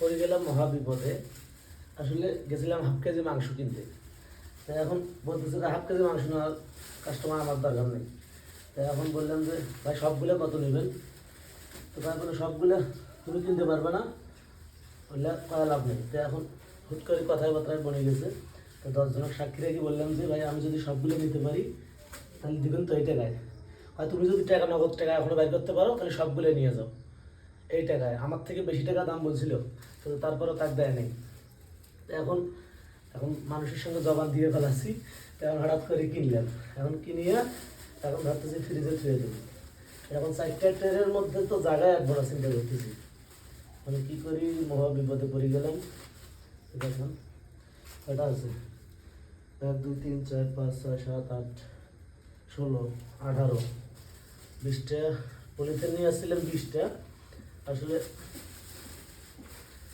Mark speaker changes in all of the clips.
Speaker 1: পড়ে গেলাম মহা বিপদে। আসলে গেছিলাম হাফ কেজি মাংস কিনতে। তাই এখন বলতেছে যে হাফ কেজি মাংস নেওয়ার কাস্টমার আমার দরকার নেই। তাই এখন বললাম যে ভাই সবগুলো কত নেবেন? তো তারপরে সবগুলো তুমি কিনতে পারবে না, বললে করা লাভ নেই। তো এখন হুট করে কথায় বার্তায় বনে গেছে। তো 10 জনের সাক্ষী রেখে বললাম যে ভাই আমি যদি সবগুলো নিতে পারি তাহলে দিবেন তো এই টাকায়। আর তুমি যদি টাকা নগদ টাকা এখনো বাইর করতে পারো তাহলে সবগুলো নিয়ে যাও এই টাকায়। আমার থেকে বেশি টাকা দাম বলছিল, তো তারপরেও তাক দেয় নেই। তো এখন এখন মানুষের সঙ্গে জবান দিয়ে ফেলাচ্ছি। তো এখন হঠাৎ করে কিনলাম, এখন কিনিয়ে এখন ভাবতেছি ফ্রিজে থুয়ে দেবো। এখন 4টা ট্রেনের মধ্যে তো জায়গায় একবার চিন্তা করতেছি মানে কী করি, মহা বিপদে পড়ে গেলাম। দেখুন কয়টা আছে, 1 2 3 4 5 6 7 8 16 18 20টা পলিথিন নিয়ে আসছিলাম। 20টা আসলে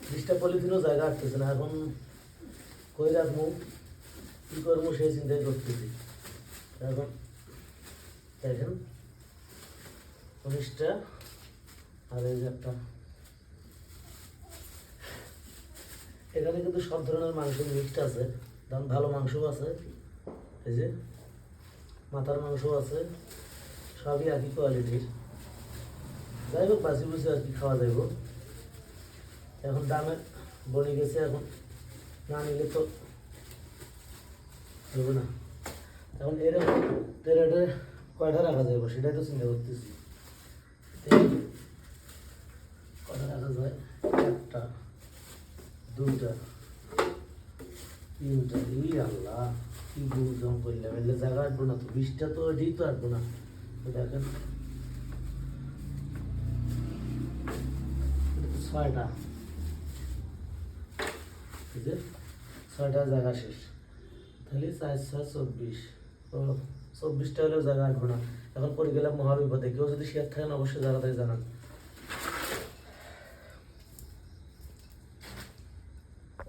Speaker 1: 20টা পলিথিনও জায়গা আটতেছে না। এখন কই রাখবো, কী করবো সেই চিন্তাই করতেছি। এখন দেখেন 19টা আর এই যে একটা, এখানে কিন্তু সব ধরনের মাংস মিক্সড আছে। দাম ভালো মাংসও আছে, এই যে মাথার মাংসও আছে, সবই একই কোয়ালিটির। যাই হোক বাসি বুঝে আর কি খাওয়া যাইব। এখন দামে বনে গেছে, এখন না নিলে তো হবে না। এখন এরকম রেটে কয়টা রাখা যাইব সেটাই তো চিন্তা করতেছি। কয়টা রাখা যায়, 1টা 2টা 3টা, ই আল্লাহ কি বুঝলাম করলাম, এলে জায়গা আসবো না তো। 20টা তো এটাই তো আসবো না। তো দেখেন 6টা, এই যে 6টা জায়গা শেষ। তাহলে 4 6 24, তো 24টা হলেও জায়গা আসবো না। এখন পড়ে গেলাম মহাবিপদে। কেউ যদি শেয়ার থাকেন অবশ্যই জানাতে জানান।